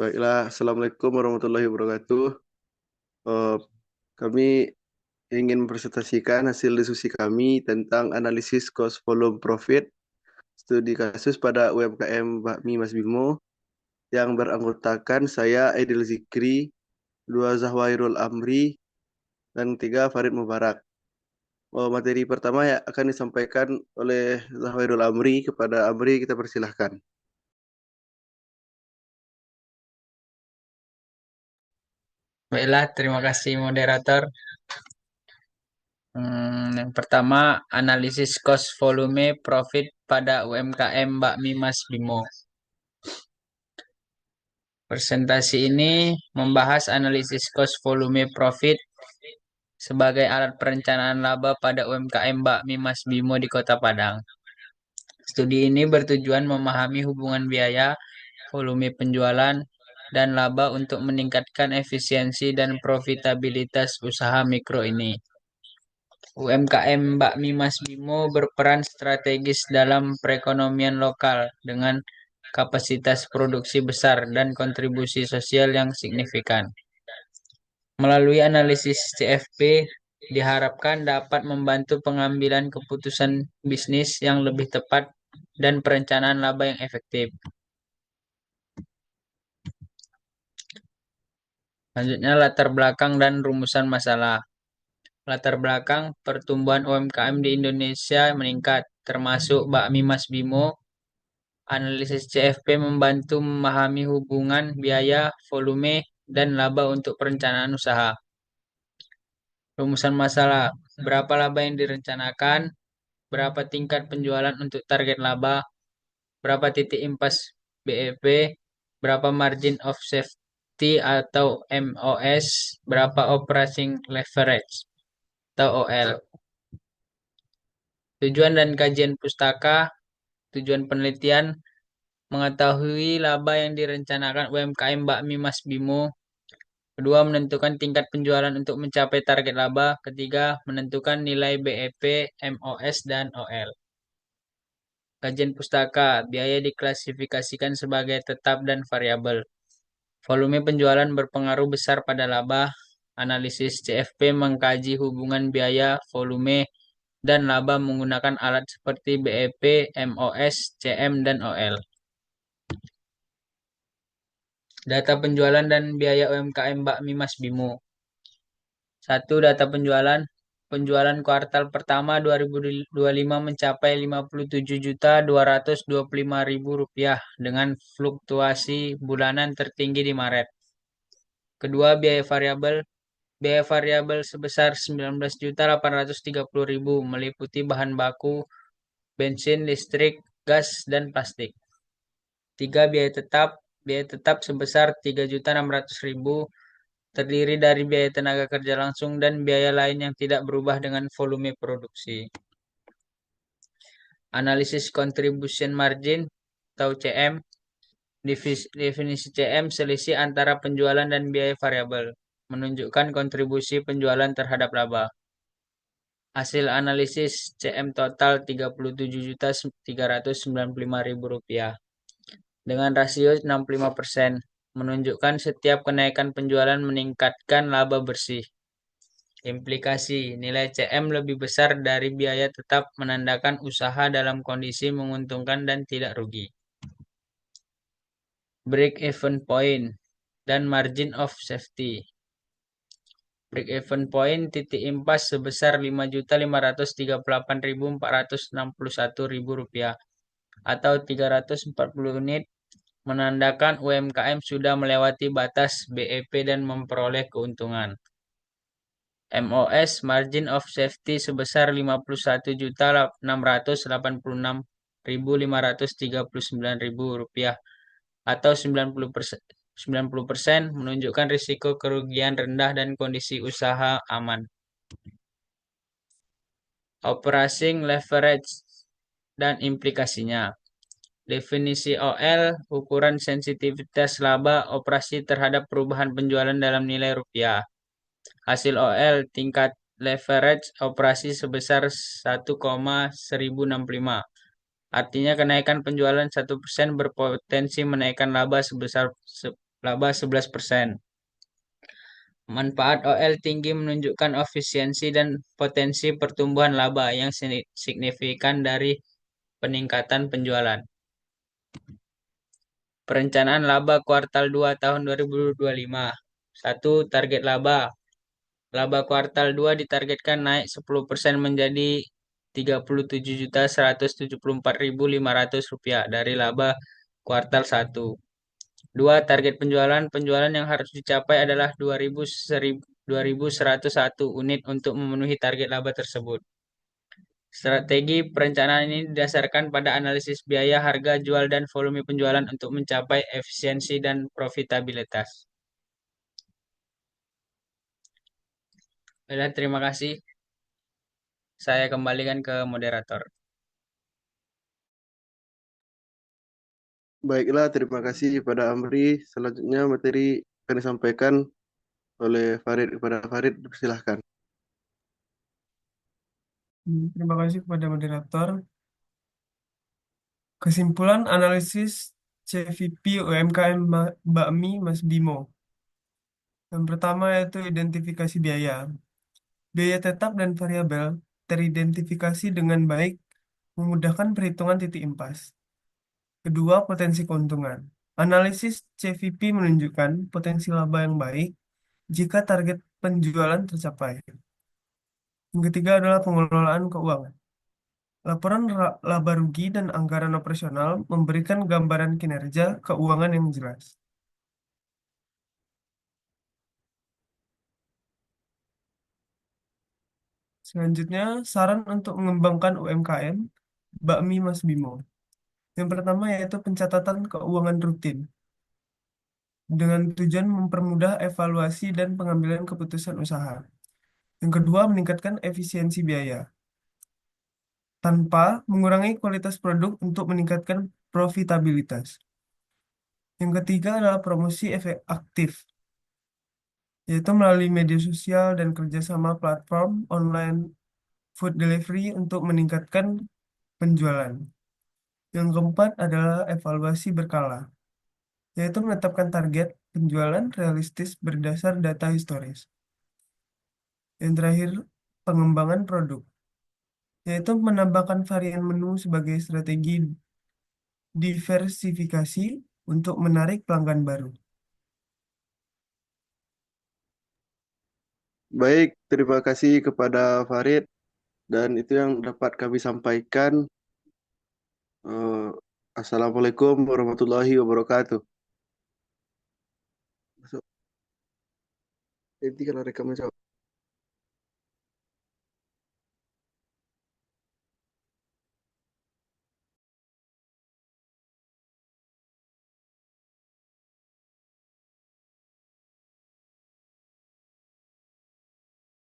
Baiklah, Assalamualaikum warahmatullahi wabarakatuh. Eh, Kami ingin mempresentasikan hasil diskusi kami tentang analisis cost volume profit studi kasus pada UMKM Bakmi Mas Bimo yang beranggotakan saya Aidil Zikri, dua Zahwairul Amri, dan tiga Farid Mubarak. Materi pertama ya akan disampaikan oleh Zahwairul Amri. Kepada Amri kita persilahkan. Baiklah, terima kasih moderator. Yang pertama, analisis cost volume profit pada UMKM Bakmi Mas Bimo. Presentasi ini membahas analisis cost volume profit sebagai alat perencanaan laba pada UMKM Bakmi Mas Bimo di Kota Padang. Studi ini bertujuan memahami hubungan biaya, volume penjualan, dan laba untuk meningkatkan efisiensi dan profitabilitas usaha mikro ini. UMKM Bakmi Mas Bimo berperan strategis dalam perekonomian lokal dengan kapasitas produksi besar dan kontribusi sosial yang signifikan. Melalui analisis CFP, diharapkan dapat membantu pengambilan keputusan bisnis yang lebih tepat dan perencanaan laba yang efektif. Selanjutnya, latar belakang dan rumusan masalah. Latar belakang pertumbuhan UMKM di Indonesia meningkat, termasuk Bakmi Mas Bimo. Analisis CFP membantu memahami hubungan biaya, volume, dan laba untuk perencanaan usaha. Rumusan masalah, berapa laba yang direncanakan, berapa tingkat penjualan untuk target laba, berapa titik impas BEP, berapa margin of safety atau MOS, berapa operating leverage atau OL. Tujuan dan kajian pustaka, tujuan penelitian, mengetahui laba yang direncanakan UMKM Bakmi Mas Bimo. Kedua, menentukan tingkat penjualan untuk mencapai target laba. Ketiga, menentukan nilai BEP, MOS, dan OL. Kajian pustaka, biaya diklasifikasikan sebagai tetap dan variabel. Volume penjualan berpengaruh besar pada laba. Analisis CFP mengkaji hubungan biaya, volume, dan laba menggunakan alat seperti BEP, MOS, CM, dan OL. Data penjualan dan biaya UMKM Bakmi Mas Bimo. Satu, data penjualan. Penjualan kuartal pertama 2025 mencapai Rp57.225.000 dengan fluktuasi bulanan tertinggi di Maret. Kedua, biaya variabel. Biaya variabel sebesar Rp19.830.000 meliputi bahan baku, bensin, listrik, gas, dan plastik. Tiga, biaya tetap. Biaya tetap sebesar Rp3.600.000 terdiri dari biaya tenaga kerja langsung dan biaya lain yang tidak berubah dengan volume produksi. Analisis contribution margin atau CM. Definisi CM selisih antara penjualan dan biaya variabel, menunjukkan kontribusi penjualan terhadap laba. Hasil analisis CM total Rp37.395.000 dengan rasio 65%, menunjukkan setiap kenaikan penjualan meningkatkan laba bersih. Implikasi, nilai CM lebih besar dari biaya tetap menandakan usaha dalam kondisi menguntungkan dan tidak rugi. Break-even point dan margin of safety. Break-even point titik impas sebesar Rp5.538.461 atau 340 unit menandakan UMKM sudah melewati batas BEP dan memperoleh keuntungan. MOS margin of safety sebesar Rp51.686.539 atau 90% menunjukkan risiko kerugian rendah dan kondisi usaha aman. Operating leverage dan implikasinya. Definisi OL, ukuran sensitivitas laba operasi terhadap perubahan penjualan dalam nilai rupiah. Hasil OL, tingkat leverage operasi sebesar 1,1065. Artinya kenaikan penjualan 1% berpotensi menaikkan laba sebesar laba 11%. Manfaat OL tinggi menunjukkan efisiensi dan potensi pertumbuhan laba yang signifikan dari peningkatan penjualan. Perencanaan laba kuartal 2 tahun 2025. Satu, target laba. Laba kuartal 2 ditargetkan naik 10% menjadi Rp34.174.500 dari laba kuartal 1. Dua, target penjualan. Penjualan yang harus dicapai adalah 2.101 unit untuk memenuhi target laba tersebut. Strategi perencanaan ini didasarkan pada analisis biaya, harga jual, dan volume penjualan untuk mencapai efisiensi dan profitabilitas. Baiklah, terima kasih. Saya kembalikan ke moderator. Baiklah, terima kasih kepada Amri. Selanjutnya materi akan disampaikan oleh Farid. Kepada Farid, silahkan. Terima kasih kepada moderator. Kesimpulan analisis CVP UMKM Bakmi Mas Bimo. Yang pertama yaitu identifikasi biaya. Biaya tetap dan variabel teridentifikasi dengan baik, memudahkan perhitungan titik impas. Kedua, potensi keuntungan. Analisis CVP menunjukkan potensi laba yang baik jika target penjualan tercapai. Yang ketiga adalah pengelolaan keuangan. Laporan laba rugi dan anggaran operasional memberikan gambaran kinerja keuangan yang jelas. Selanjutnya, saran untuk mengembangkan UMKM Bakmi Mas Bimo. Yang pertama yaitu pencatatan keuangan rutin dengan tujuan mempermudah evaluasi dan pengambilan keputusan usaha. Yang kedua, meningkatkan efisiensi biaya tanpa mengurangi kualitas produk untuk meningkatkan profitabilitas. Yang ketiga adalah promosi efek aktif, yaitu melalui media sosial dan kerjasama platform online food delivery untuk meningkatkan penjualan. Yang keempat adalah evaluasi berkala, yaitu menetapkan target penjualan realistis berdasar data historis. Yang terakhir, pengembangan produk, yaitu menambahkan varian menu sebagai strategi diversifikasi untuk menarik pelanggan baru. Baik, terima kasih kepada Farid. Dan itu yang dapat kami sampaikan. Eh, Assalamualaikum warahmatullahi wabarakatuh. Masuk. Nanti kalau rekamnya